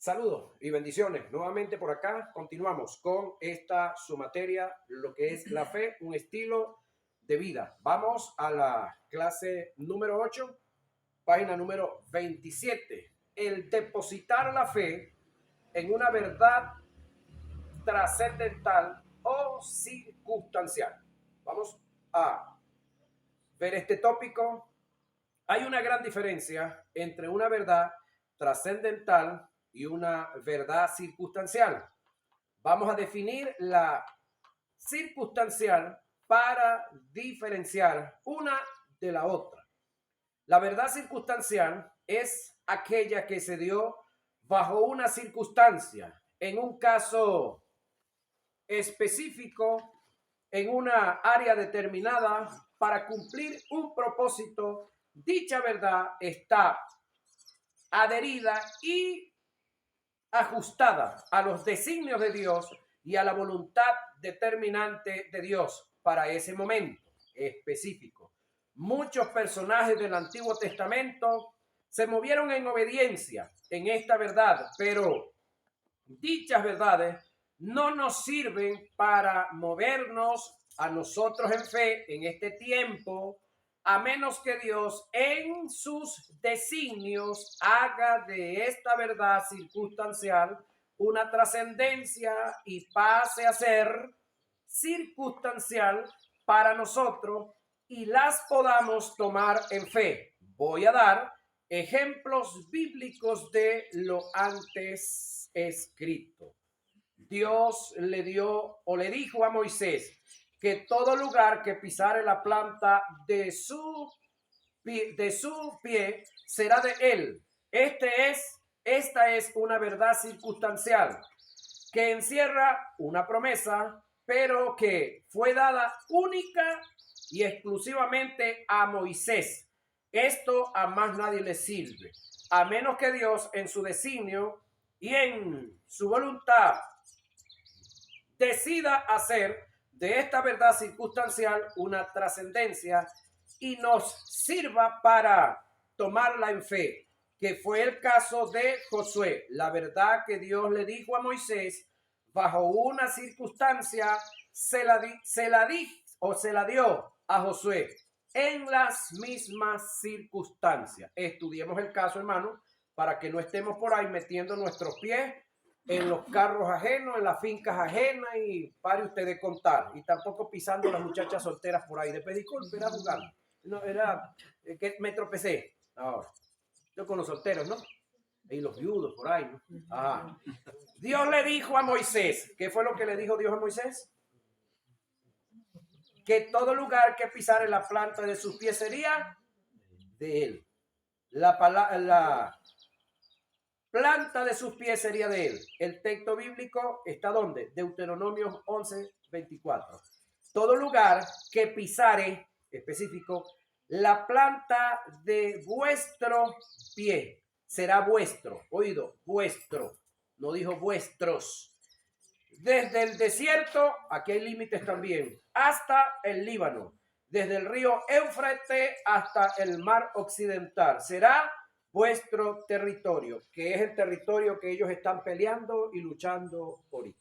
Saludos y bendiciones. Nuevamente por acá continuamos con esta su materia, lo que es la fe, un estilo de vida. Vamos a la clase número 8, página número 27. El depositar la fe en una verdad trascendental o circunstancial. Vamos a ver este tópico. Hay una gran diferencia entre una verdad trascendental y una verdad circunstancial. Vamos a definir la circunstancial para diferenciar una de la otra. La verdad circunstancial es aquella que se dio bajo una circunstancia, en un caso específico, en una área determinada, para cumplir un propósito. Dicha verdad está adherida y ajustada a los designios de Dios y a la voluntad determinante de Dios para ese momento específico. Muchos personajes del Antiguo Testamento se movieron en obediencia en esta verdad, pero dichas verdades no nos sirven para movernos a nosotros en fe en este tiempo, a menos que Dios en sus designios haga de esta verdad circunstancial una trascendencia y pase a ser circunstancial para nosotros y las podamos tomar en fe. Voy a dar ejemplos bíblicos de lo antes escrito. Dios le dio o le dijo a Moisés que todo lugar que pisare la planta de su pie será de él. Esta es una verdad circunstancial que encierra una promesa, pero que fue dada única y exclusivamente a Moisés. Esto a más nadie le sirve, a menos que Dios en su designio y en su voluntad decida hacer de esta verdad circunstancial una trascendencia y nos sirva para tomarla en fe, que fue el caso de Josué. La verdad que Dios le dijo a Moisés bajo una circunstancia se la dio a Josué en las mismas circunstancias. Estudiemos el caso, hermano, para que no estemos por ahí metiendo nuestros pies en los carros ajenos, en las fincas ajenas, y pare usted de contar. Y tampoco pisando a las muchachas solteras por ahí. Después disculpe, era jugando. No, era que me tropecé. Ahora, yo con los solteros, ¿no? Y los viudos por ahí, ¿no? Ajá. Dios le dijo a Moisés, ¿qué fue lo que le dijo Dios a Moisés? Que todo lugar que pisare la planta de sus pies sería de él. La planta de sus pies sería de él. El texto bíblico está ¿dónde? Deuteronomio 11:24. Todo lugar que pisare, específico, la planta de vuestro pie será vuestro. Oído, vuestro. No dijo vuestros. Desde el desierto, aquí hay límites también, hasta el Líbano. Desde el río Éufrates hasta el mar occidental. Será vuestro territorio, que es el territorio que ellos están peleando y luchando ahorita.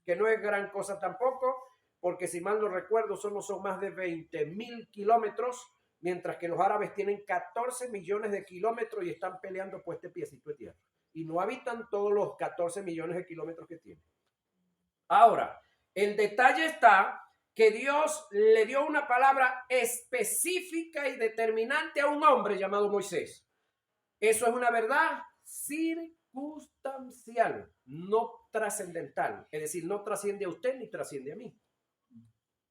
Que no es gran cosa tampoco, porque si mal no recuerdo, son más de 20.000 kilómetros, mientras que los árabes tienen 14 millones de kilómetros y están peleando por este piecito de tierra. Y no habitan todos los 14 millones de kilómetros que tienen. Ahora, el detalle está que Dios le dio una palabra específica y determinante a un hombre llamado Moisés. Eso es una verdad circunstancial, no trascendental. Es decir, no trasciende a usted ni trasciende a mí.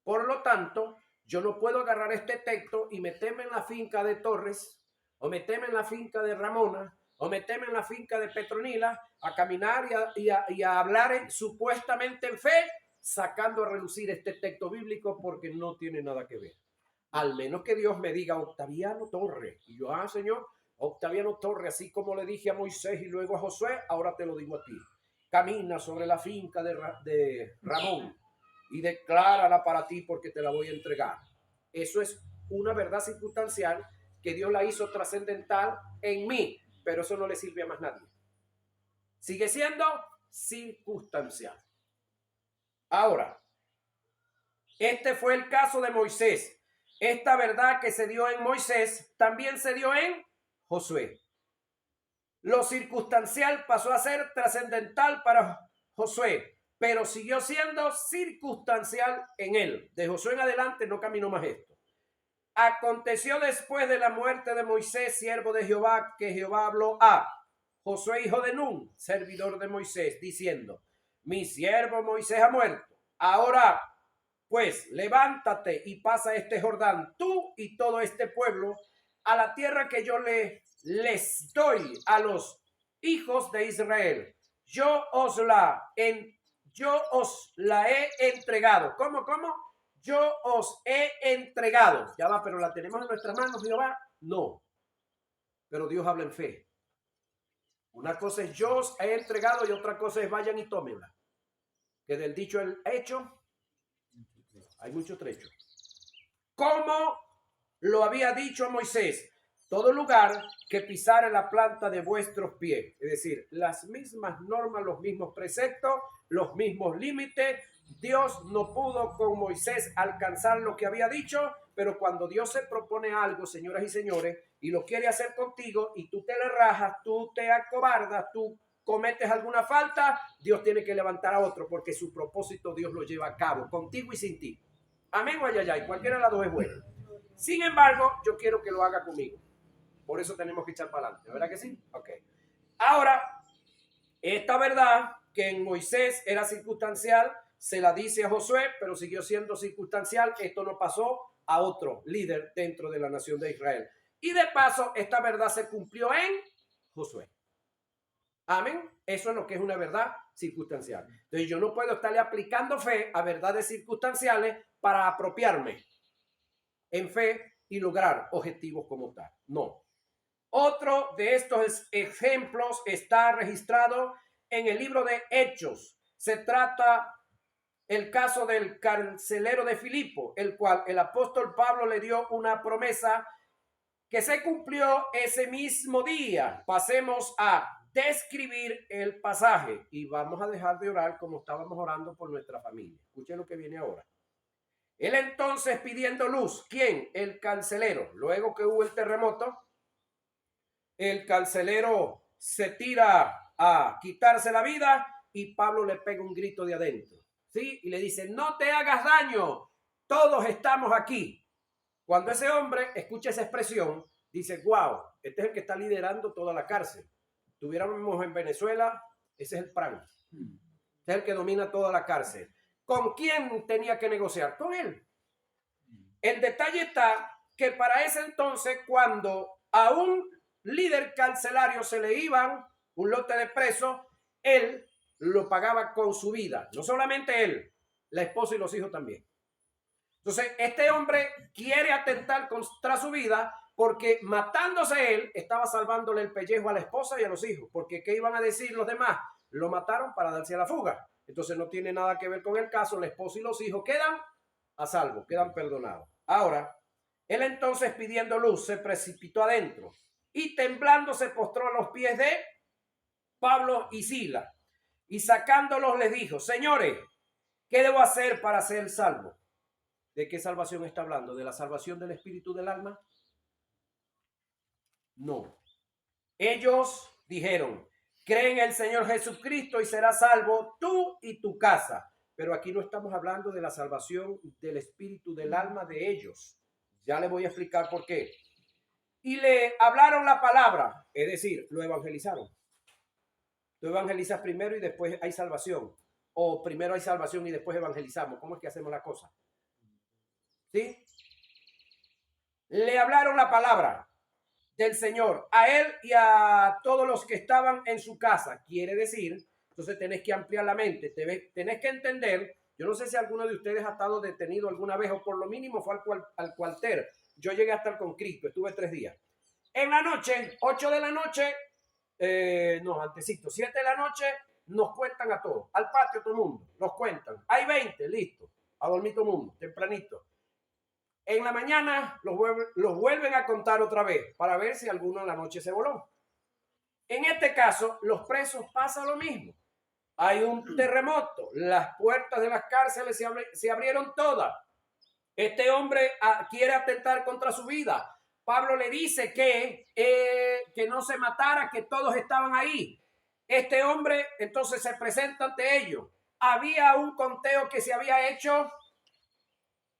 Por lo tanto, yo no puedo agarrar este texto y meterme en la finca de Torres, o meterme en la finca de Ramona, o meterme en la finca de Petronila, a caminar y a hablar supuestamente en fe, sacando a relucir este texto bíblico porque no tiene nada que ver. Al menos que Dios me diga Octaviano Torres. Y yo, Señor, Octaviano Torres, así como le dije a Moisés y luego a Josué, ahora te lo digo a ti. Camina sobre la finca de Ramón y declárala para ti porque te la voy a entregar. Eso es una verdad circunstancial que Dios la hizo trascendental en mí, pero eso no le sirve a más nadie. Sigue siendo circunstancial. Ahora, este fue el caso de Moisés. Esta verdad que se dio en Moisés también se dio en Josué. Lo circunstancial pasó a ser trascendental para Josué, pero siguió siendo circunstancial en él. De Josué en adelante no caminó más esto. Aconteció después de la muerte de Moisés, siervo de Jehová, que Jehová habló a Josué, hijo de Nun, servidor de Moisés, diciendo: mi siervo Moisés ha muerto. Ahora, pues, levántate y pasa este Jordán, tú y todo este pueblo, a la tierra que yo les doy a los hijos de Israel. Yo os la he entregado. ¿Cómo? Yo os he entregado. Ya va, pero la tenemos en nuestras manos, Jehová. No. Pero Dios habla en fe. Una cosa es yo os he entregado y otra cosa es vayan y tómenla. Que del dicho al hecho hay mucho trecho. Como lo había dicho Moisés: todo lugar que pisare la planta de vuestros pies. Es decir, las mismas normas, los mismos preceptos, los mismos límites. Dios no pudo con Moisés alcanzar lo que había dicho, pero cuando Dios se propone algo, señoras y señores, y lo quiere hacer contigo, y tú te le rajas, tú te acobardas, tú cometes alguna falta, Dios tiene que levantar a otro, porque su propósito Dios lo lleva a cabo, contigo y sin ti. Amén o ayayay, cualquiera de las dos es bueno. Sin embargo, yo quiero que lo haga conmigo. Por eso tenemos que echar para adelante, ¿verdad que sí? Ok. Ahora, esta verdad que en Moisés era circunstancial, se la dice a Josué, pero siguió siendo circunstancial. Esto no pasó a otro líder dentro de la nación de Israel. Y de paso, esta verdad se cumplió en Josué. Amén. Eso es lo que es una verdad circunstancial. Entonces yo no puedo estarle aplicando fe a verdades circunstanciales para apropiarme en fe y lograr objetivos como tal. No. Otro de estos ejemplos está registrado en el libro de Hechos. Se trata el caso del carcelero de Filipo, el cual el apóstol Pablo le dio una promesa que se cumplió ese mismo día. Pasemos a describir el pasaje y vamos a dejar de orar como estábamos orando por nuestra familia. Escuchen lo que viene ahora. Él entonces pidiendo luz, ¿quién? El carcelero. Luego que hubo el terremoto, el carcelero se tira a quitarse la vida y Pablo le pega un grito de adentro, ¿sí? Y le dice: no te hagas daño, todos estamos aquí. Cuando ese hombre escucha esa expresión, dice: wow, este es el que está liderando toda la cárcel. Tuviéramos en Venezuela, ese es el PRAN. Este es el que domina toda la cárcel. ¿Con quién tenía que negociar? Con él. El detalle está que para ese entonces, cuando a un líder carcelario se le iban un lote de presos, él lo pagaba con su vida. No solamente él, la esposa y los hijos también. Entonces, este hombre quiere atentar contra su vida porque matándose él, estaba salvándole el pellejo a la esposa y a los hijos. Porque ¿qué iban a decir los demás? Lo mataron para darse a la fuga. Entonces no tiene nada que ver con el caso. La esposa y los hijos quedan a salvo, quedan perdonados. Ahora, él entonces pidiendo luz se precipitó adentro y temblando se postró a los pies de Pablo y Silas. Y sacándolos les dijo: señores, ¿qué debo hacer para ser salvo? ¿De qué salvación está hablando? ¿De la salvación del espíritu del alma? No. Ellos dijeron: cree en el Señor Jesucristo y serás salvo tú y tu casa. Pero aquí no estamos hablando de la salvación del espíritu del alma de ellos. Ya les voy a explicar por qué. Y le hablaron la palabra, es decir, lo evangelizaron. Tú evangelizas primero y después hay salvación. O primero hay salvación y después evangelizamos. ¿Cómo es que hacemos la cosa? ¿Sí? Le hablaron la palabra del Señor a él y a todos los que estaban en su casa. Quiere decir, entonces tenés que ampliar la mente, tenés que entender. Yo no sé si alguno de ustedes ha estado detenido alguna vez o por lo mínimo fue al cuartel. Yo llegué a estar con Cristo, estuve 3 días. En la noche, 8 de la noche, antesito, 7 de la noche, nos cuentan a todos, al patio todo el mundo, nos cuentan. Hay 20, listo, a dormir todo el mundo, tempranito. En la mañana los vuelven a contar otra vez para ver si alguno en la noche se voló. En este caso, los presos pasa lo mismo. Hay un terremoto, las puertas de las cárceles se abrieron todas. Este hombre quiere atentar contra su vida. Pablo le dice que no se matara, que todos estaban ahí. Este hombre entonces se presenta ante ellos. Había un conteo que se había hecho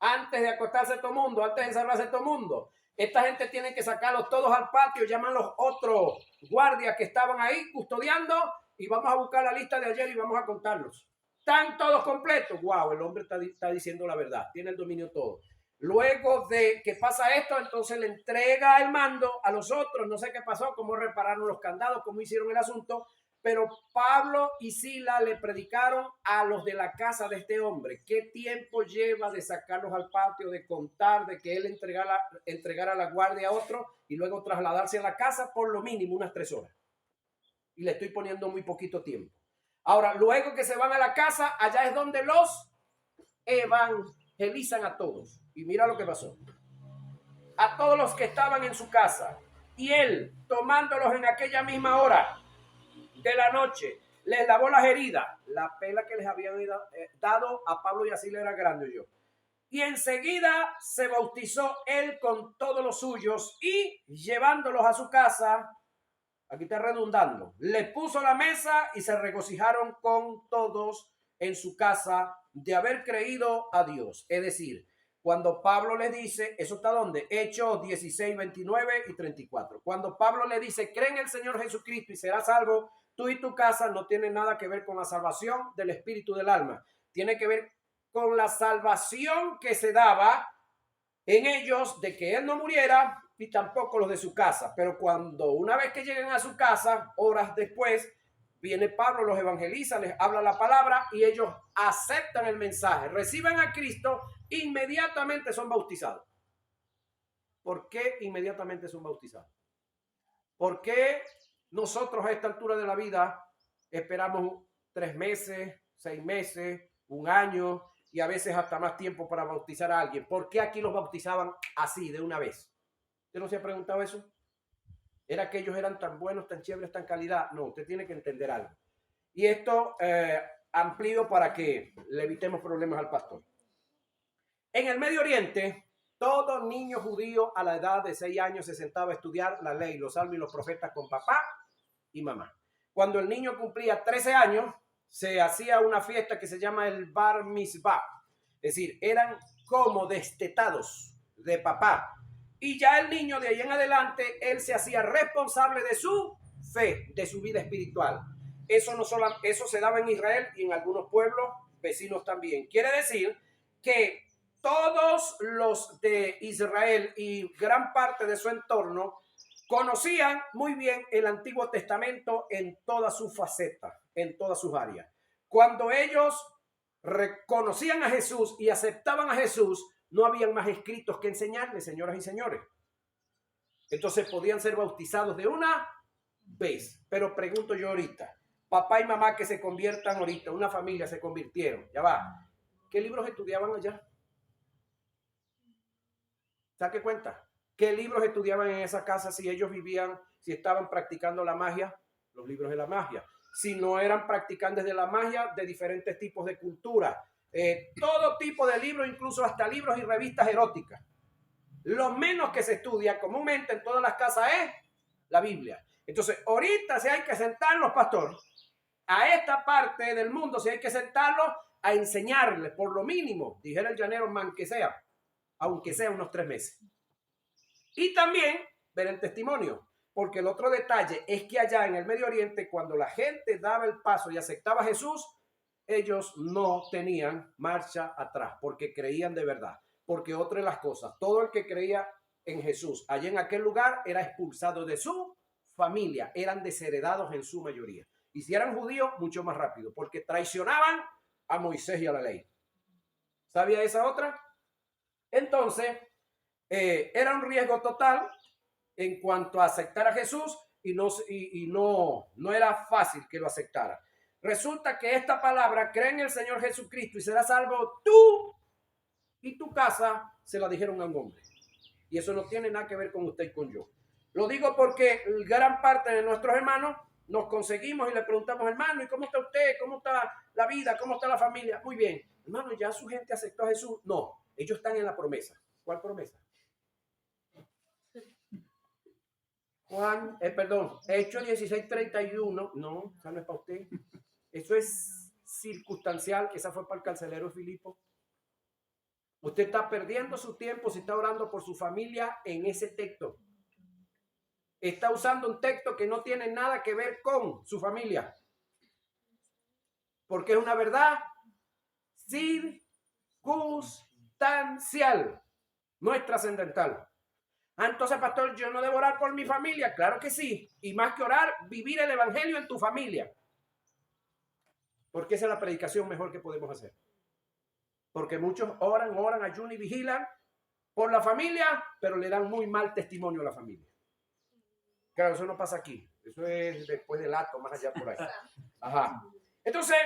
antes de acostarse todo el mundo, antes de encerrarse todo el mundo. Esta gente tiene que sacarlos todos al patio, llaman los otros guardias que estaban ahí custodiando y vamos a buscar la lista de ayer y vamos a contarlos. ¿Están todos completos? Wow, el hombre está diciendo la verdad, tiene el dominio todo. Luego de que pasa esto, entonces le entrega el mando a los otros. No sé qué pasó, cómo repararon los candados, cómo hicieron el asunto, pero Pablo y Sila le predicaron a los de la casa de este hombre. ¿Qué tiempo lleva de sacarlos al patio, de contar, de que él entregara la guardia a otro y luego trasladarse a la casa? Por lo mínimo unas 3 horas. Y le estoy poniendo muy poquito tiempo. Ahora, luego que se van a la casa, allá es donde los evangelizan a todos. Y mira lo que pasó. A todos los que estaban en su casa. Y él, tomándolos en aquella misma hora de la noche, les lavó las heridas. La pela que les habían dado a Pablo y a Sila era grande yo. Y enseguida se bautizó él con todos los suyos y llevándolos a su casa, aquí está redundando, le puso la mesa y se regocijaron con todos en su casa de haber creído a Dios. Es decir, cuando Pablo le dice, ¿eso está dónde? Hechos 16, 29 y 34. Cuando Pablo le dice, cree en el Señor Jesucristo y serás salvo, tú y tu casa, no tiene nada que ver con la salvación del espíritu del alma. Tiene que ver con la salvación que se daba en ellos de que él no muriera y tampoco los de su casa. Pero cuando una vez que lleguen a su casa, horas después, viene Pablo, los evangeliza, les habla la palabra y ellos aceptan el mensaje, reciben a Cristo, inmediatamente son bautizados. ¿Por qué inmediatamente son bautizados? ¿Por qué nosotros a esta altura de la vida esperamos 3 meses, 6 meses, 1 año y a veces hasta más tiempo para bautizar a alguien? ¿Por qué aquí los bautizaban así, de una vez? ¿Usted no se ha preguntado eso? ¿Era que ellos eran tan buenos, tan chéveres, tan calidad? No, usted tiene que entender algo. Y esto amplío para que le evitemos problemas al pastor. En el Medio Oriente, todo niño judío a la edad de 6 años se sentaba a estudiar la ley, los salmos y los profetas con papá y mamá. Cuando el niño cumplía 13 años, se hacía una fiesta que se llama el Bar Mitzvah. Es decir, eran como destetados de papá. Y ya el niño de ahí en adelante, él se hacía responsable de su fe, de su vida espiritual. Eso se daba en Israel y en algunos pueblos vecinos también. Quiere decir que todos los de Israel y gran parte de su entorno conocían muy bien el Antiguo Testamento en todas sus facetas, en todas sus áreas. Cuando ellos reconocían a Jesús y aceptaban a Jesús, no habían más escritos que enseñarles, señoras y señores. Entonces podían ser bautizados de una vez. Pero pregunto yo ahorita, papá y mamá que se conviertan ahorita, una familia se convirtieron, ya va, ¿qué libros estudiaban allá? ¿Saque cuenta? ¿Qué libros estudiaban en esa casa si ellos vivían, si estaban practicando la magia? Los libros de la magia. Si no eran practicantes de la magia, de diferentes tipos de cultura. Todo tipo de libros, incluso hasta libros y revistas eróticas. Lo menos que se estudia comúnmente en todas las casas es la Biblia. Entonces, ahorita si hay que sentarlos, pastor, a esta parte del mundo, si hay que sentarlos a enseñarles, por lo mínimo, dijera el llanero, aunque sea unos 3 meses. Y también ver el testimonio, porque el otro detalle es que allá en el Medio Oriente, cuando la gente daba el paso y aceptaba a Jesús, ellos no tenían marcha atrás, porque creían de verdad. Porque otra de las cosas, todo el que creía en Jesús allá en aquel lugar era expulsado de su familia, eran desheredados en su mayoría. Y si eran judíos, mucho más rápido, porque traicionaban a Moisés y a la ley. ¿Sabía esa otra? Entonces, era un riesgo total en cuanto a aceptar a Jesús y no era fácil que lo aceptara. Resulta que esta palabra, cree en el Señor Jesucristo y serás salvo tú y tu casa, se la dijeron a un hombre. Y eso no tiene nada que ver con usted y con yo. Lo digo porque gran parte de nuestros hermanos nos conseguimos y le preguntamos, hermano, ¿y cómo está usted? ¿Cómo está la vida? ¿Cómo está la familia? Muy bien. Hermano, ¿ya su gente aceptó a Jesús? No, ellos están en la promesa. ¿Cuál promesa? Hechos 16:31. No, esa no es para usted. Eso es circunstancial. Esa fue para el carcelero Filipo. Usted está perdiendo su tiempo si está orando por su familia en ese texto. Está usando un texto que no tiene nada que ver con su familia. Porque es una verdad circunstancial. No es trascendental. Entonces, pastor, yo no debo orar por mi familia. Claro que sí. Y más que orar, vivir el evangelio en tu familia. Porque esa es la predicación mejor que podemos hacer. Porque muchos oran, ayunan y vigilan por la familia, pero le dan muy mal testimonio a la familia. Claro, eso no pasa aquí. Eso es después del acto, más allá por ahí. Ajá. Entonces,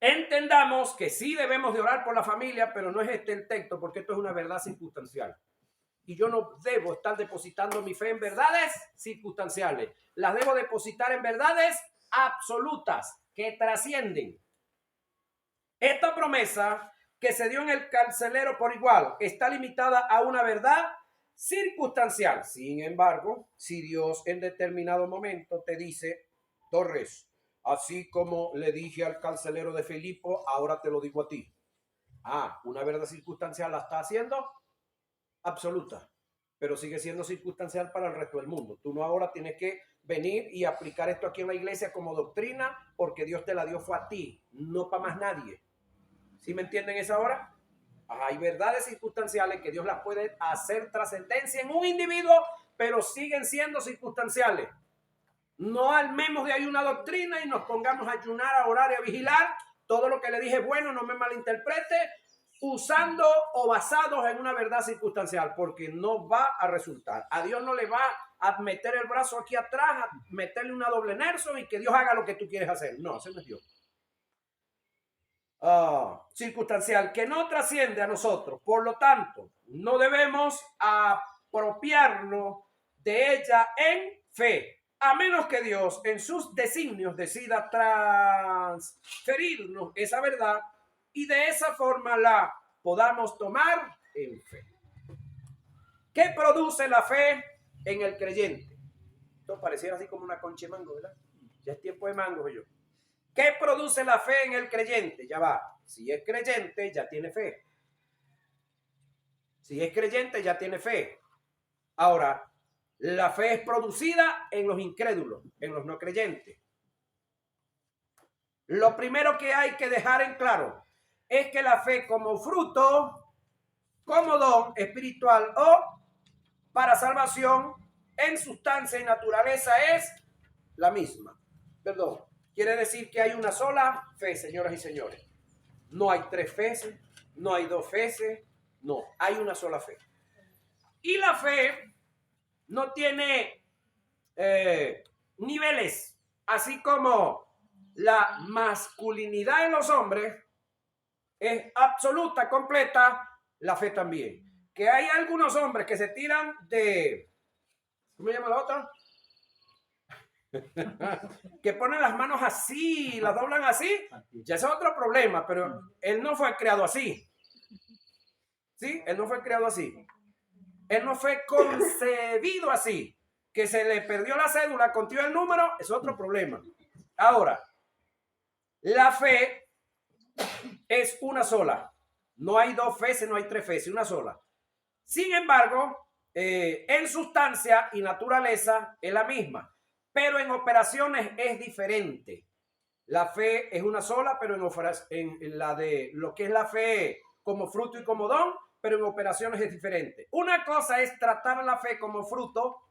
entendamos que sí debemos de orar por la familia, pero no es este el texto, porque esto es una verdad circunstancial. Y yo no debo estar depositando mi fe en verdades circunstanciales. Las debo depositar en verdades absolutas que trascienden. Esta promesa que se dio en el carcelero por igual está limitada a una verdad circunstancial. Sin embargo, si Dios en determinado momento te dice, Torres, así como le dije al carcelero de Filipo, ahora te lo digo a ti. Una verdad circunstancial la está haciendo absoluta, pero sigue siendo circunstancial para el resto del mundo. Tú no ahora tienes que venir y aplicar esto aquí en la iglesia como doctrina, porque Dios te la dio fue a ti, no para más nadie. ¿Sí me entienden esa hora? Hay verdades circunstanciales que Dios las puede hacer trascendencia en un individuo, pero siguen siendo circunstanciales. No armemos de ahí una doctrina y nos pongamos a ayunar, a orar y a vigilar. Todo lo que le dije bueno, no me malinterprete, usando o basados en una verdad circunstancial, porque no va a resultar. A Dios no le va a meter el brazo aquí atrás, a meterle una doble Nelson y que Dios haga lo que tú quieres hacer. No, ese no es Dios. Circunstancial que no trasciende a nosotros. Por lo tanto, no debemos apropiarnos de ella en fe, a menos que Dios en sus designios decida transferirnos esa verdad y de esa forma la podamos tomar en fe. ¿Qué produce la fe en el creyente? Esto pareciera así como una concha de mango, ¿verdad? Ya es tiempo de mango, yo. ¿Qué produce la fe en el creyente? Ya va. Si es creyente, ya tiene fe. Si es creyente, ya tiene fe. Ahora, la fe es producida en los incrédulos, en los no creyentes. Lo primero que hay que dejar en claro es que la fe como fruto, como don espiritual o para salvación, en sustancia y naturaleza es la misma. Perdón. Quiere decir que hay una sola fe, señoras y señores. No hay tres feces, no hay dos feces, no, hay una sola fe. Y la fe no tiene niveles, así como la masculinidad en los hombres es absoluta, completa, la fe también. Que hay algunos hombres que se tiran de, ¿cómo se llama la otra? Que ponen las manos así, las doblan así, ya es otro problema, pero él no fue creado así. ¿Sí? Él no fue creado así. Él no fue concebido así. Que se le perdió la cédula, contigo el número, es otro problema. Ahora, la fe es una sola. No hay dos feces, no hay tres feces, una sola. Sin embargo, en sustancia y naturaleza es la misma, pero en operaciones es diferente. La fe es una sola, pero en la de lo que es la fe como fruto y como don, pero en operaciones es diferente. Una cosa es tratar la fe como fruto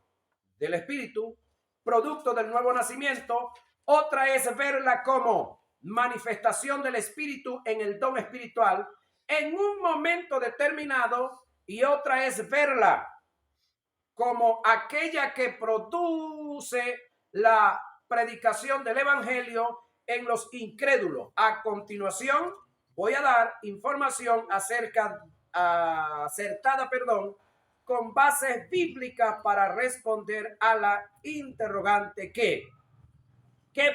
del Espíritu, producto del nuevo nacimiento. Otra es verla como manifestación del Espíritu en el don espiritual en un momento determinado, y otra es verla como aquella que produce la predicación del Evangelio en los incrédulos. A continuación voy a dar información acertada, con bases bíblicas para responder a la interrogante ¿qué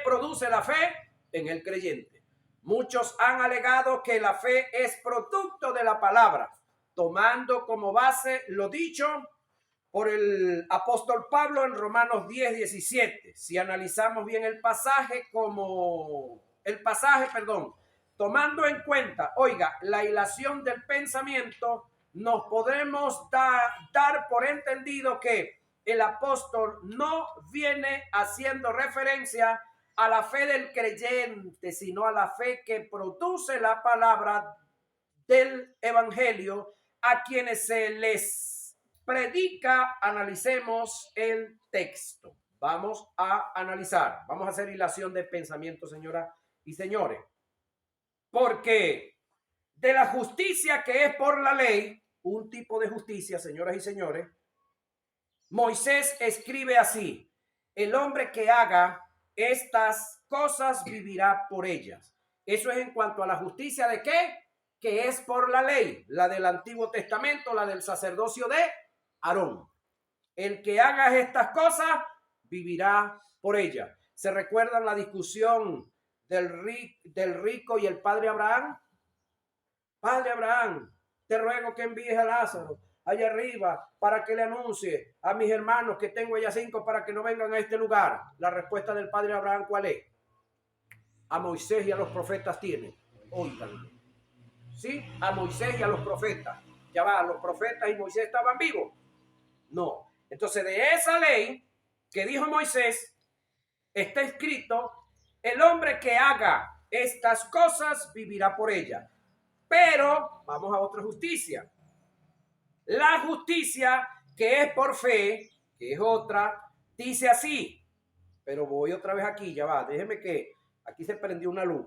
produce la fe en el creyente? Muchos han alegado que la fe es producto de la palabra, tomando como base lo dicho por el apóstol Pablo en Romanos 10:17. Si analizamos bien el pasaje tomando en cuenta, oiga, la hilación del pensamiento, nos podemos dar por entendido que el apóstol no viene haciendo referencia a la fe del creyente, sino a la fe que produce la palabra del evangelio a quienes se les predica. Analicemos el texto. Vamos a analizar, vamos a hacer hilación de pensamiento, señoras y señores. Porque de la justicia que es por la ley, un tipo de justicia, señoras y señores, Moisés escribe así: el hombre que haga estas cosas vivirá por ellas. Eso es en cuanto a la justicia de ¿qué? Que es por la ley, la del Antiguo Testamento, la del sacerdocio de Aarón. El que haga estas cosas vivirá por ellas. ¿Se recuerdan la discusión del rico y el padre Abraham? Padre Abraham, te ruego que envíes a Lázaro allá arriba para que le anuncie a mis hermanos que tengo allá 5 para que no vengan a este lugar. La respuesta del padre Abraham, ¿cuál es? A Moisés y a los profetas tiene. Óiganlo. ¿Sí? A Moisés y a los profetas. Ya va, los profetas y Moisés estaban vivos. No. Entonces, de esa ley que dijo Moisés, está escrito: el hombre que haga estas cosas vivirá por ella. Pero vamos a otra justicia. La justicia que es por fe, que es otra, dice así. Pero voy otra vez aquí, ya va, déjeme que aquí se prendió una luz.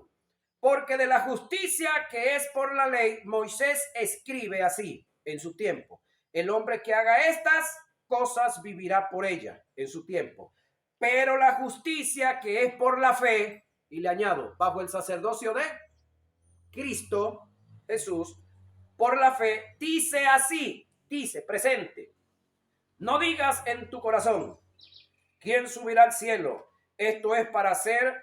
Porque de la justicia que es por la ley, Moisés escribe así en su tiempo: el hombre que haga estas cosas vivirá por ella en su tiempo. Pero la justicia que es por la fe, y le añado, bajo el sacerdocio de Cristo Jesús, por la fe, dice así, dice presente: no digas en tu corazón, ¿quién subirá al cielo? Esto es para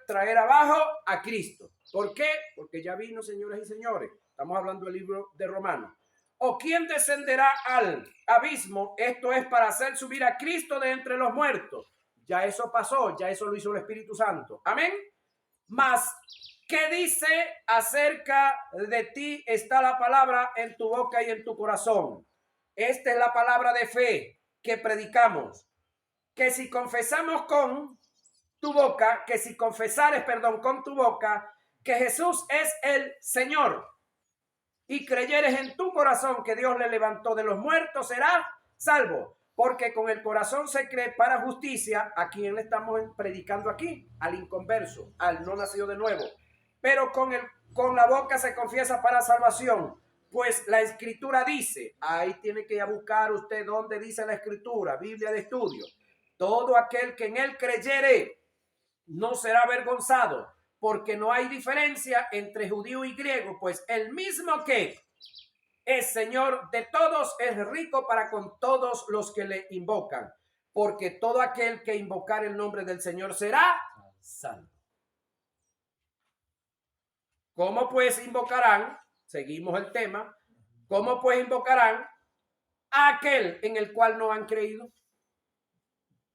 traer abajo a Cristo. ¿Por qué? Porque ya vino, señoras y señores. Estamos hablando del libro de Romanos. ¿O quién descenderá al abismo? Esto es para hacer subir a Cristo de entre los muertos. Ya eso pasó, ya eso lo hizo el Espíritu Santo. Amén. Mas, ¿qué dice acerca de ti? Está la palabra en tu boca y en tu corazón. Esta es la palabra de fe que predicamos. Que si confesamos con tu boca, con tu boca, que Jesús es el Señor, y creyeres en tu corazón que Dios le levantó de los muertos, serás salvo. Porque con el corazón se cree para justicia. ¿A quién le estamos predicando aquí? Al inconverso, al no nacido de nuevo. Pero con la boca se confiesa para salvación. Pues la Escritura dice, ahí tiene que ir a buscar usted dónde dice la Escritura, Biblia de estudio: todo aquel que en él creyere no será avergonzado, porque no hay diferencia entre judío y griego, pues el mismo que es Señor de todos es rico para con todos los que le invocan, porque todo aquel que invocar el nombre del Señor será salvo. ¿Cómo pues invocarán? Seguimos el tema. ¿Cómo pues invocarán a aquel en el cual no han creído?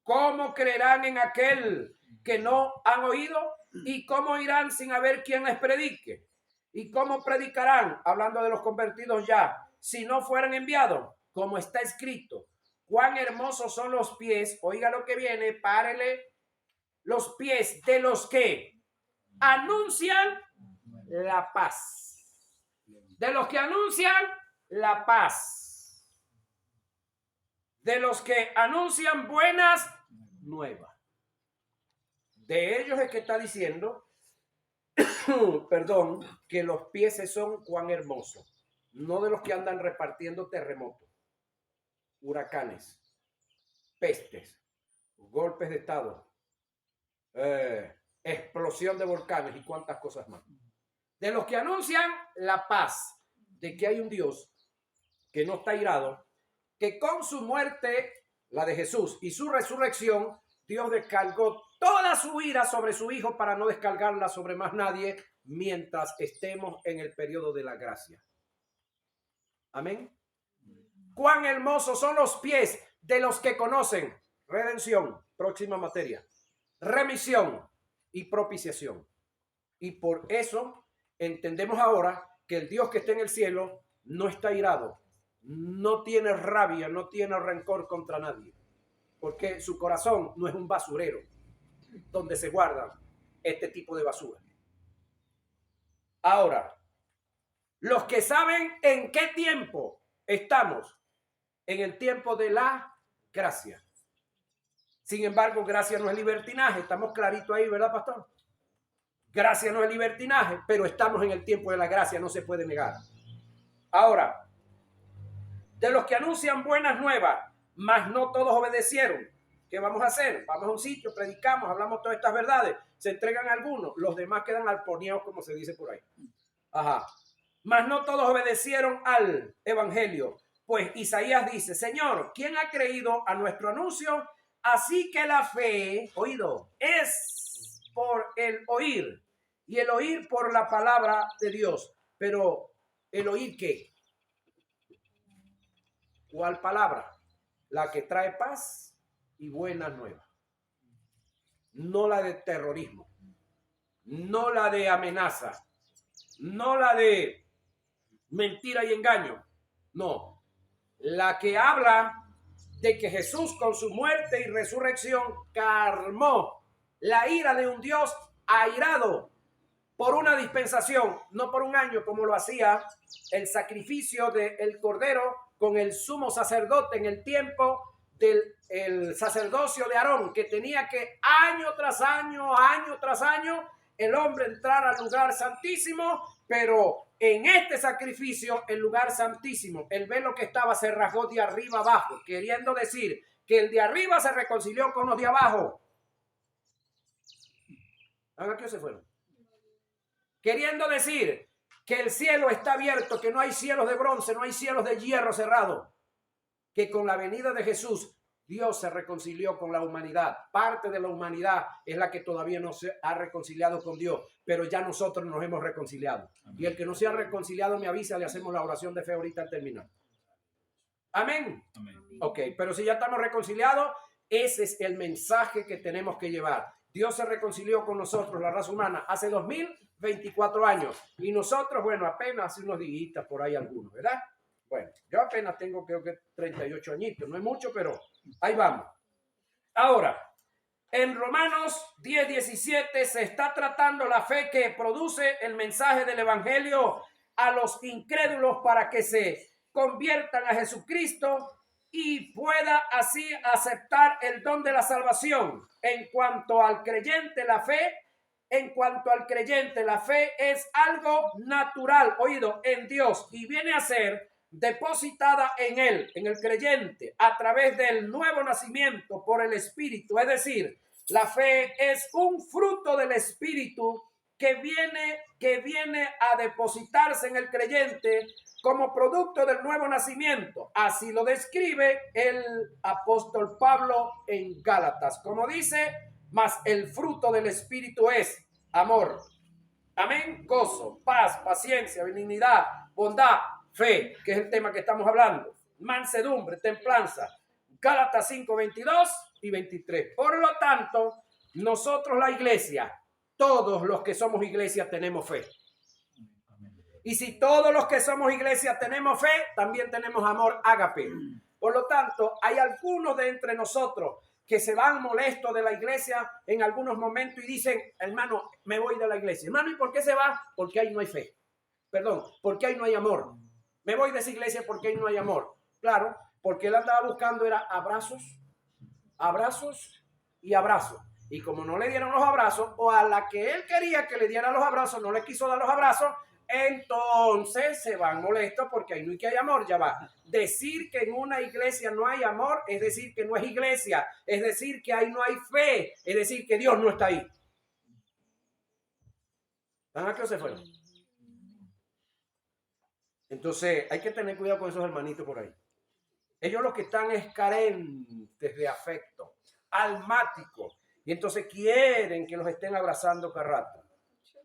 ¿Cómo creerán en aquel que no han oído? ¿Y cómo irán sin haber quien les predique? ¿Y cómo predicarán, hablando de los convertidos ya, si no fueran enviados? Como está escrito: cuán hermosos son los pies, oiga lo que viene, párele, los pies de los que anuncian la paz. De los que anuncian la paz. De los que anuncian buenas nuevas. De ellos es que está diciendo, perdón, que los pies son cuán hermosos. No de los que andan repartiendo terremotos, huracanes, pestes, golpes de estado, explosión de volcanes y cuantas cosas más. De los que anuncian la paz, de que hay un Dios que no está irado que con su muerte, la de Jesús, y su resurrección, Dios descargó toda su ira sobre su Hijo para no descargarla sobre más nadie mientras estemos en el periodo de la gracia. Amén. Cuán hermosos son los pies de los que conocen redención, próxima materia, remisión y propiciación. Y por eso entendemos ahora que el Dios que está en el cielo no está irado, no tiene rabia, no tiene rencor contra nadie, porque su corazón no es un basurero donde se guardan este tipo de basura. Ahora, los que saben en qué tiempo estamos, en el tiempo de la gracia. Sin embargo, gracia no es libertinaje. Estamos claritos ahí, ¿verdad, pastor? Gracia no es libertinaje, pero estamos en el tiempo de la gracia, no se puede negar. Ahora, de los que anuncian buenas nuevas, mas no todos obedecieron, ¿qué vamos a hacer? Vamos a un sitio, predicamos, hablamos todas estas verdades, se entregan algunos, los demás quedan alponeados, como se dice por ahí. Ajá. Mas no todos obedecieron al evangelio. Pues Isaías dice, Señor, ¿quién ha creído a nuestro anuncio? Así que la fe, oído, es por el oír, y el oír por la palabra de Dios. Pero, ¿el oír qué? ¿Cuál palabra? La que trae paz y buenas nuevas. No la de terrorismo, no la de amenaza, no la de mentira y engaño. No, la que habla de que Jesús con su muerte y resurrección calmó la ira de un Dios airado por una dispensación, no por un año como lo hacía el sacrificio del Cordero con el sumo sacerdote en el tiempo del sacerdocio de Aarón, que tenía que año tras año, el hombre entrar al lugar santísimo, pero en este sacrificio, el lugar santísimo, el velo que estaba se rasgó de arriba abajo, queriendo decir que el de arriba se reconcilió con los de abajo. ¿A qué se fueron? Queriendo decir que el cielo está abierto, que no hay cielos de bronce, no hay cielos de hierro cerrado, que con la venida de Jesús Dios se reconcilió con la humanidad. Parte de la humanidad es la que todavía no se ha reconciliado con Dios, pero ya nosotros nos hemos reconciliado. Amén. Y el que no se ha reconciliado me avisa, le hacemos la oración de fe ahorita al terminar. Amén. Amén. Ok, pero si ya estamos reconciliados, ese es el mensaje que tenemos que llevar. Dios se reconcilió con nosotros, la raza humana, hace 2024 años. Y nosotros, bueno, apenas hace unos días por ahí algunos, ¿verdad? Bueno, yo apenas tengo creo que 38 añitos, no es mucho, pero ahí vamos. Ahora, en Romanos 10:17 se está tratando la fe que produce el mensaje del evangelio a los incrédulos para que se conviertan a Jesucristo y pueda así aceptar el don de la salvación. En cuanto al creyente, la fe es algo natural, oído, en Dios, y viene a ser depositada en él, en el creyente, a través del nuevo nacimiento por el Espíritu. Es decir, la fe es un fruto del Espíritu que viene a depositarse en el creyente como producto del nuevo nacimiento. Así lo describe el apóstol Pablo en Gálatas, como dice, mas el fruto del Espíritu es amor, amén, gozo, paz, paciencia, benignidad, bondad, fe, que es el tema que estamos hablando, mansedumbre, templanza. Gálatas 5:22 y 23. Por lo tanto, nosotros la iglesia, todos los que somos iglesia tenemos fe. Y si todos los que somos iglesia tenemos fe, también tenemos amor ágape. Por lo tanto, hay algunos de entre nosotros que se van molestos de la iglesia en algunos momentos y dicen, hermano, me voy de la iglesia. Hermano, ¿y por qué se va? Porque ahí no hay fe. Perdón, porque ahí no hay amor. Me voy de esa iglesia porque ahí no hay amor. Claro, porque él andaba buscando era abrazos y abrazos. Y como no le dieron los abrazos, o a la que él quería que le diera los abrazos, no le quiso dar los abrazos, entonces se van molestos porque ahí no hay que hay amor. Ya va. Decir que en una iglesia no hay amor es decir que no es iglesia, es decir que ahí no hay fe, es decir que Dios no está ahí. ¿Están aquí o se fueron? Entonces hay que tener cuidado con esos hermanitos por ahí. Ellos lo que están es carentes de afecto, almáticos. Y entonces quieren que los estén abrazando cada rato.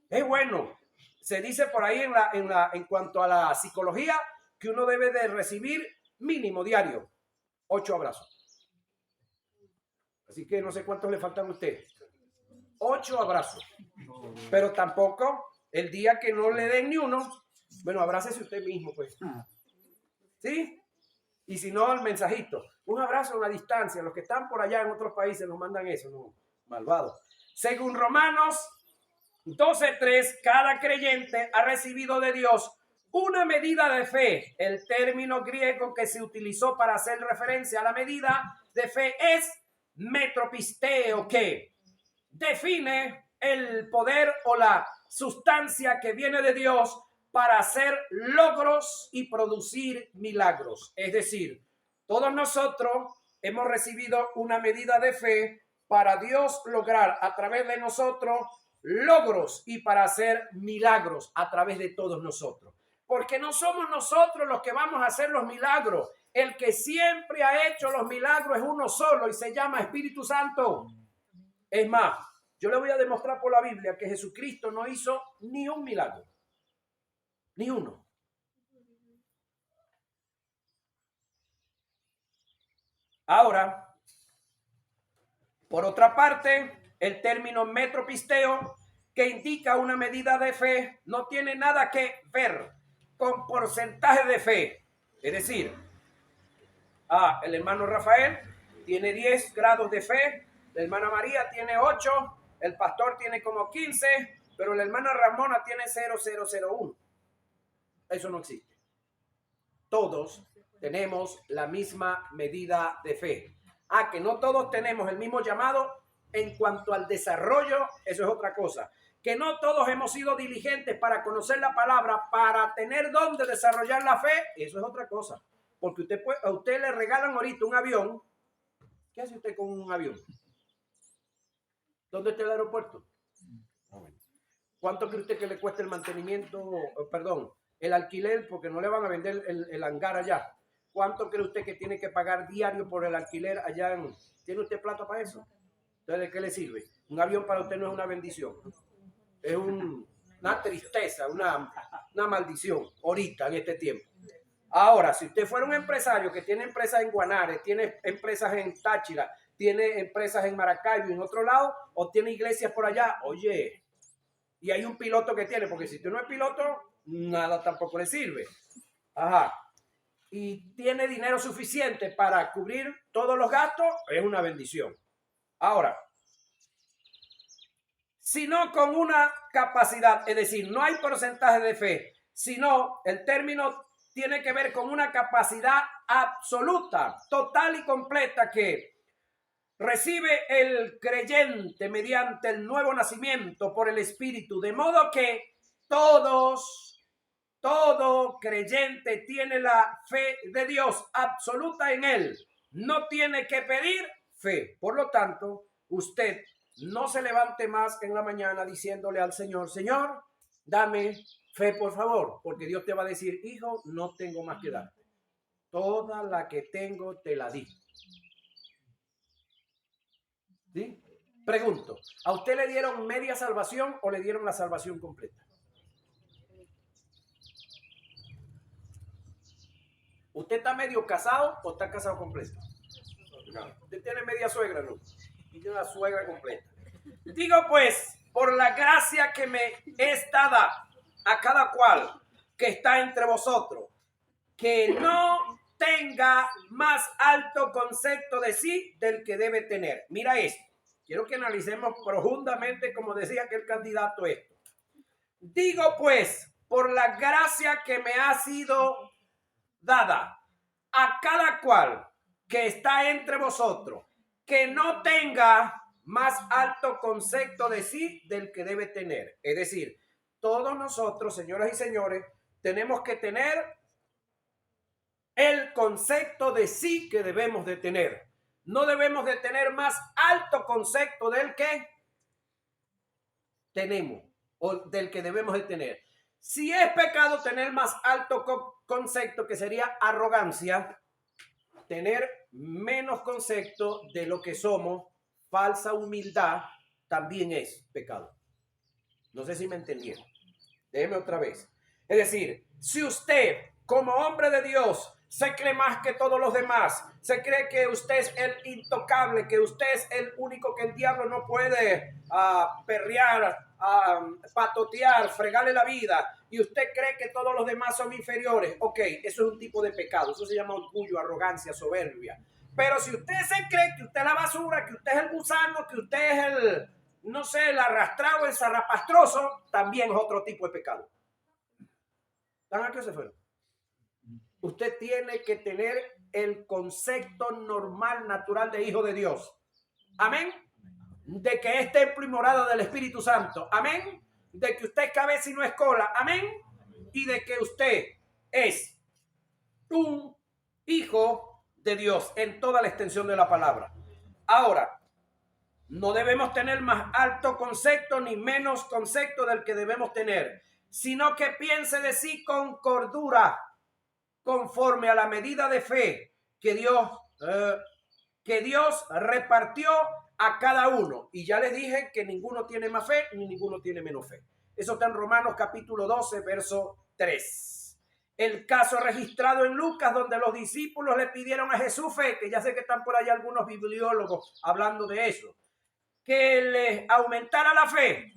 Es bueno. Se dice por ahí en cuanto a la psicología que uno debe de recibir mínimo diario 8 abrazos. Así que no sé cuántos le faltan a usted. 8 abrazos. Pero tampoco el día que no le den ni uno, bueno, abrácese usted mismo, pues. ¿Sí? Y si no, el mensajito. Un abrazo a una distancia. Los que están por allá en otros países nos mandan eso, ¿no? Malvados. Según Romanos 12:3, cada creyente ha recibido de Dios una medida de fe. El término griego que se utilizó para hacer referencia a la medida de fe es metropisteo, que define el poder o la sustancia que viene de Dios para hacer logros y producir milagros. Es decir, todos nosotros hemos recibido una medida de fe para Dios lograr a través de nosotros logros y para hacer milagros a través de todos nosotros. Porque no somos nosotros los que vamos a hacer los milagros. El que siempre ha hecho los milagros es uno solo y se llama Espíritu Santo. Es más, yo le voy a demostrar por la Biblia que Jesucristo no hizo ni un milagro. Ni uno. Ahora, por otra parte, el término metropisteo, que indica una medida de fe, no tiene nada que ver con porcentaje de fe. Es decir, el hermano Rafael tiene 10 grados de fe, la hermana María tiene 8, el pastor tiene como 15, pero la hermana Ramona tiene 0,001. Eso no existe. Todos tenemos la misma medida de fe. Que no todos tenemos el mismo llamado en cuanto al desarrollo, eso es otra cosa. Que no todos hemos sido diligentes para conocer la palabra, para tener dónde desarrollar la fe, eso es otra cosa. Porque a usted le regalan ahorita un avión. ¿Qué hace usted con un avión? ¿Dónde está el aeropuerto? ¿Cuánto cree usted que le cuesta el mantenimiento, el alquiler, porque no le van a vender el hangar allá? ¿Cuánto cree usted que tiene que pagar diario por el alquiler allá ¿Tiene usted plata para eso? Entonces, ¿de qué le sirve? Un avión para usted no es una bendición. Es una tristeza, una maldición ahorita, en este tiempo. Ahora, si usted fuera un empresario que tiene empresas en Guanare, tiene empresas en Táchira, tiene empresas en Maracaibo y en otro lado, o tiene iglesias por allá, oye, y hay un piloto que tiene, porque si usted no es piloto, nada tampoco le sirve. Y tiene dinero suficiente para cubrir todos los gastos, es una bendición. Ahora, sino con una capacidad, es decir, no hay porcentaje de fe, sino el término tiene que ver con una capacidad absoluta, total y completa que recibe el creyente mediante el nuevo nacimiento por el Espíritu, de modo que todo creyente tiene la fe de Dios absoluta en él, no tiene que pedir fe. Por lo tanto, usted no se levante más en la mañana diciéndole al Señor, Señor, dame fe, por favor, porque Dios te va a decir, hijo, no tengo más que darte. Toda la que tengo te la di. ¿Sí? Pregunto, ¿a usted le dieron media salvación o le dieron la salvación completa? ¿Usted está medio casado o está casado completo? No. Usted tiene media suegra, ¿no? Y tiene una suegra completa. Digo pues, por la gracia que me es dada a cada cual que está entre vosotros, que no tenga más alto concepto de sí del que debe tener. Mira esto. Quiero que analicemos profundamente, como decía aquel candidato, esto. Digo pues, por la gracia que me ha sido dada a cada cual que está entre vosotros, que no tenga más alto concepto de sí del que debe tener. Es decir, todos nosotros, señoras y señores, tenemos que tener el concepto de sí que debemos de tener. No debemos de tener más alto concepto del que tenemos o del que debemos de tener. Si es pecado tener más alto concepto, que sería arrogancia, tener menos concepto de lo que somos, falsa humildad, también es pecado. No sé si me entendieron. Déjeme otra vez. Es decir, si usted como hombre de Dios se cree más que todos los demás, se cree que usted es el intocable, que usted es el único que el diablo no puede perrear, patotear, fregarle la vida, y usted cree que todos los demás son inferiores, ok, eso es un tipo de pecado, eso se llama orgullo, arrogancia, soberbia. Pero si usted se cree que usted es la basura, que usted es el gusano, que usted es el, no sé, el arrastrado, el zarrapastroso, también es otro tipo de pecado. ¿Están aquí o se fueron? Usted tiene que tener el concepto normal, natural de hijo de Dios. Amén. De que es templo y morada del Espíritu Santo. Amén. De que usted es cabeza y no es cola. Amén. Y de que usted es un hijo de Dios en toda la extensión de la palabra. Ahora, no debemos tener más alto concepto ni menos concepto del que debemos tener, sino que piense de sí con cordura, conforme a la medida de fe que Dios repartió a cada uno. Y ya les dije que ninguno tiene más fe ni ninguno tiene menos fe. Eso está en Romanos capítulo 12, verso 3. El caso registrado en Lucas, donde los discípulos le pidieron a Jesús fe, que ya sé que están por ahí algunos bibliólogos hablando de eso, que les aumentara la fe,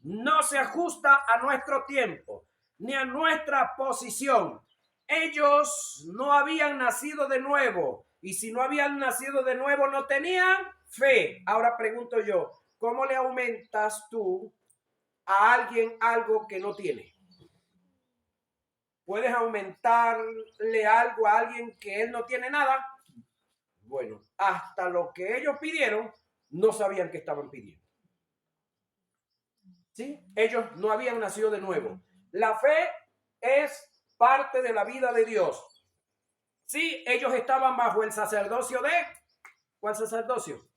no se ajusta a nuestro tiempo ni a nuestra posición. Ellos no habían nacido de nuevo, y si no habían nacido de nuevo no tenían fe. Ahora pregunto yo, ¿cómo le aumentas tú a alguien algo que no tiene? ¿Puedes aumentarle algo a alguien que él no tiene nada? Bueno, hasta lo que ellos pidieron, no sabían que estaban pidiendo. ¿Sí? Ellos no habían nacido de nuevo. La fe es parte de la vida de Dios. Sí, ellos estaban bajo el sacerdocio de... ¿Cuál sacerdocio?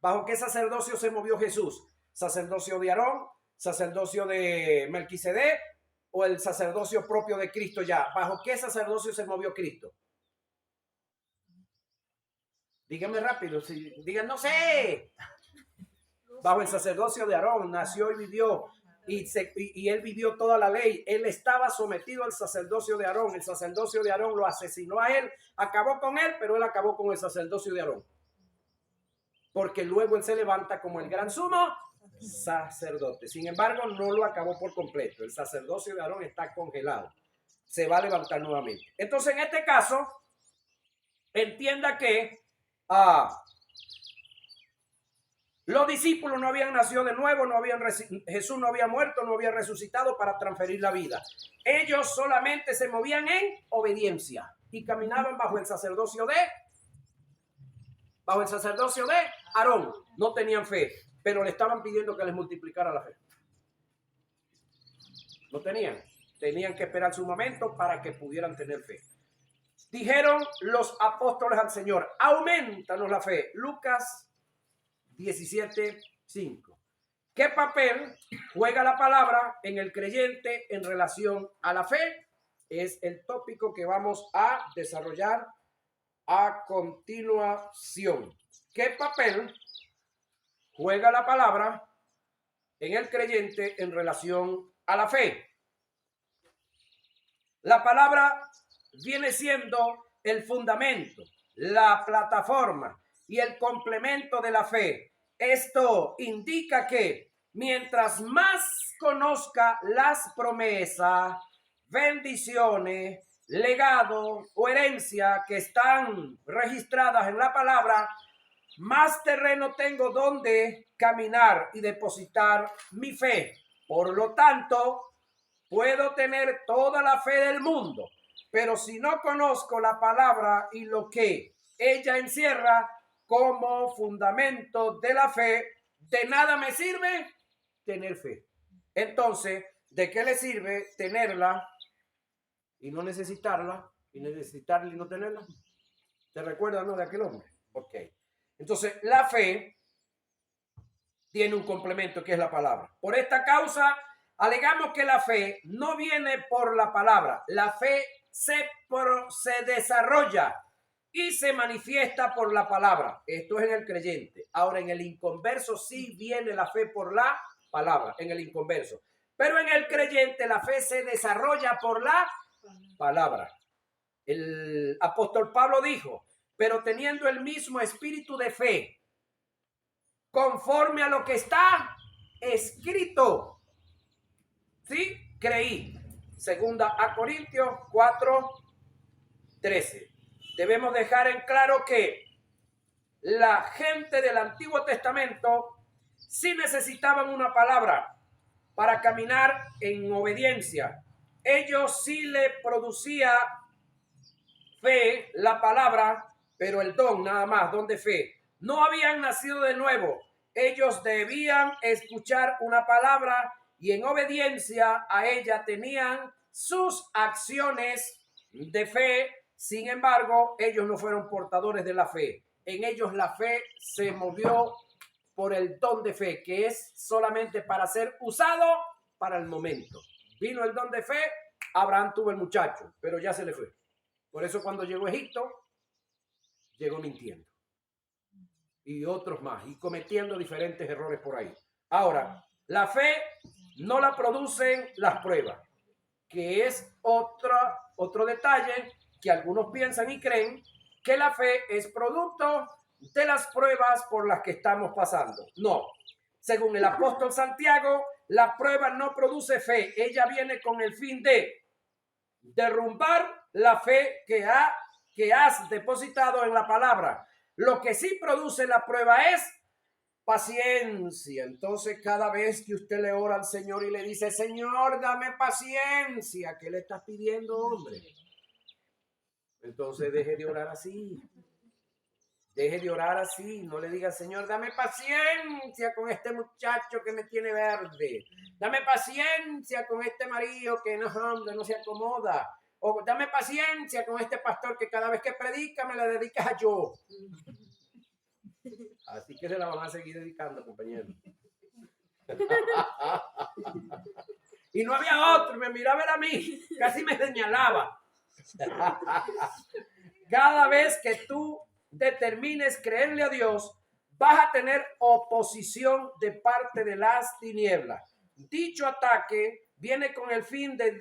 ¿Bajo qué sacerdocio se movió Jesús? ¿Sacerdocio de Aarón? ¿Sacerdocio de Melquisedec? ¿O el sacerdocio propio de Cristo ya? ¿Bajo qué sacerdocio se movió Cristo? Díganme rápido. Digan, no sé. Bajo el sacerdocio de Aarón nació y vivió. Y él vivió toda la ley. Él estaba sometido al sacerdocio de Aarón. El sacerdocio de Aarón lo asesinó a él, acabó con él, pero él acabó con el sacerdocio de Aarón. Porque luego él se levanta como el gran sumo sacerdote. Sin embargo, no lo acabó por completo. El sacerdocio de Aarón está congelado. Se va a levantar nuevamente. Entonces, en este caso, entienda que los discípulos no habían nacido de nuevo, Jesús no había muerto, no había resucitado para transferir la vida. Ellos solamente se movían en obediencia y caminaban bajo el sacerdocio de Aarón. No tenían fe, pero le estaban pidiendo que les multiplicara la fe. No tenían que esperar su momento para que pudieran tener fe. Dijeron los apóstoles al Señor, aumentanos la fe. Lucas 17:5. ¿Qué papel juega la palabra en el creyente en relación a la fe? Es el tópico que vamos a desarrollar a continuación. ¿Qué papel juega la palabra en el creyente en relación a la fe? La palabra viene siendo el fundamento, la plataforma y el complemento de la fe. Esto indica que mientras más conozca las promesas, bendiciones, legado o herencia que están registradas en la palabra, más terreno tengo donde caminar y depositar mi fe. Por lo tanto, puedo tener toda la fe del mundo, pero si no conozco la palabra y lo que ella encierra como fundamento de la fe, de nada me sirve tener fe. Entonces, ¿de qué le sirve tenerla y no necesitarla? Y necesitarla y no tenerla. ¿Te recuerdas, no, de aquel hombre? Ok. Entonces, la fe tiene un complemento que es la palabra. Por esta causa, alegamos que la fe no viene por la palabra. La fe se desarrolla y se manifiesta por la palabra. Esto es en el creyente. Ahora en el inconverso sí viene la fe por la palabra, en el inconverso. Pero en el creyente la fe se desarrolla por la palabra. El apóstol Pablo dijo, pero teniendo el mismo espíritu de fe, conforme a lo que está escrito, ¿sí? Creí. Segunda a Corintios 4:13. Debemos dejar en claro que la gente del Antiguo Testamento sí necesitaban una palabra para caminar en obediencia. Ellos sí le producía fe la palabra, pero el don nada más, don de fe. No habían nacido de nuevo. Ellos debían escuchar una palabra y en obediencia a ella tenían sus acciones de fe. Sin embargo, ellos no fueron portadores de la fe. En ellos la fe se movió por el don de fe, que es solamente para ser usado para el momento. Vino el don de fe, Abraham tuvo el muchacho, pero ya se le fue. Por eso cuando llegó a Egipto, llegó mintiendo. Y otros más, y cometiendo diferentes errores por ahí. Ahora, la fe no la producen las pruebas, que es otro detalle que algunos piensan y creen que la fe es producto de las pruebas por las que estamos pasando. No, según el apóstol Santiago, la prueba no produce fe, ella viene con el fin de derrumbar la fe que has depositado en la palabra. Lo que sí produce la prueba es paciencia. Entonces, cada vez que usted le ora al Señor y le dice, Señor, dame paciencia, ¿qué le estás pidiendo, hombre? Entonces, deje de orar así. Deje de orar así. No le diga, Señor, dame paciencia con este muchacho que me tiene verde. Dame paciencia con este marido que no se acomoda. O dame paciencia con este pastor que cada vez que predica me la dedicas a yo. Así que se la van a seguir dedicando, compañeros. Y no había otro, me miraba a mí, casi me señalaba. Cada vez que tú determines creerle a Dios, vas a tener oposición de parte de las tinieblas. Dicho ataque viene con el fin de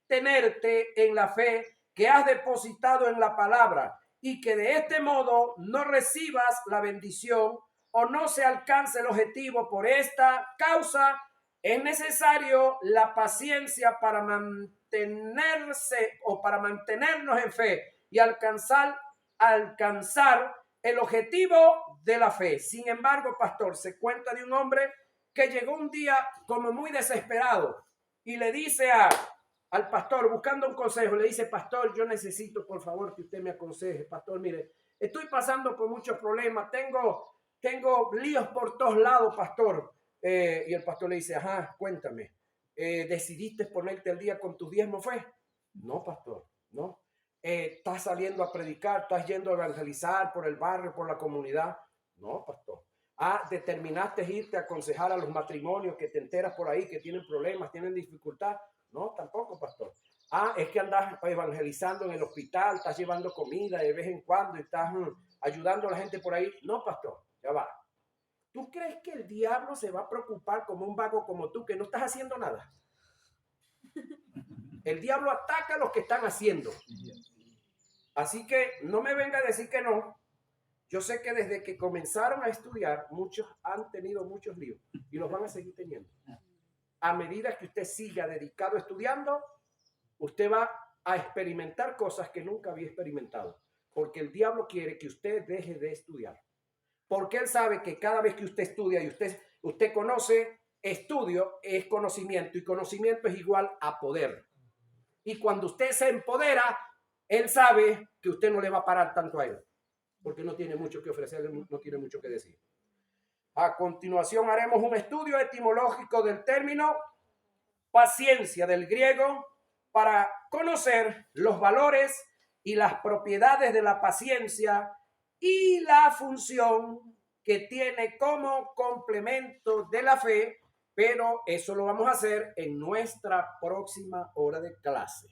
detenerte en la fe que has depositado en la palabra y que de este modo no recibas la bendición o no se alcance el objetivo. Por esta causa es necesario la paciencia para mantenerse o para mantenernos en fe y alcanzar el objetivo de la fe. Sin embargo, pastor, se cuenta de un hombre que llegó un día como muy desesperado y le dice al pastor, buscando un consejo, le dice, pastor, yo necesito por favor que usted me aconseje. Pastor, mire, estoy pasando por muchos problemas, tengo líos por todos lados, pastor. Y el pastor le dice, ajá, cuéntame, ¿decidiste ponerte al día con tus diezmos? ¿Fue? No, pastor, no. ¿Estás saliendo a predicar? ¿Estás yendo a evangelizar por el barrio, por la comunidad? No, pastor. ¿Determinaste irte a aconsejar a los matrimonios que te enteras por ahí que tienen problemas, tienen dificultad? No, tampoco, pastor. Es que andas evangelizando en el hospital, estás llevando comida de vez en cuando y estás ayudando a la gente por ahí. No, pastor, ya va. ¿Tú crees que el diablo se va a preocupar como un vago como tú que no estás haciendo nada? El diablo ataca a los que están haciendo. Así que no me venga a decir que no. Yo sé que desde que comenzaron a estudiar, muchos han tenido muchos líos y los van a seguir teniendo. A medida que usted siga dedicado estudiando, usted va a experimentar cosas que nunca había experimentado. Porque el diablo quiere que usted deje de estudiar. Porque él sabe que cada vez que usted estudia y usted conoce, estudio es conocimiento y conocimiento es igual a poder. Y cuando usted se empodera, él sabe que usted no le va a parar tanto a él, porque no tiene mucho que ofrecerle, no tiene mucho que decir. A continuación haremos un estudio etimológico del término paciencia del griego para conocer los valores y las propiedades de la paciencia y la función que tiene como complemento de la fe, pero eso lo vamos a hacer en nuestra próxima hora de clase.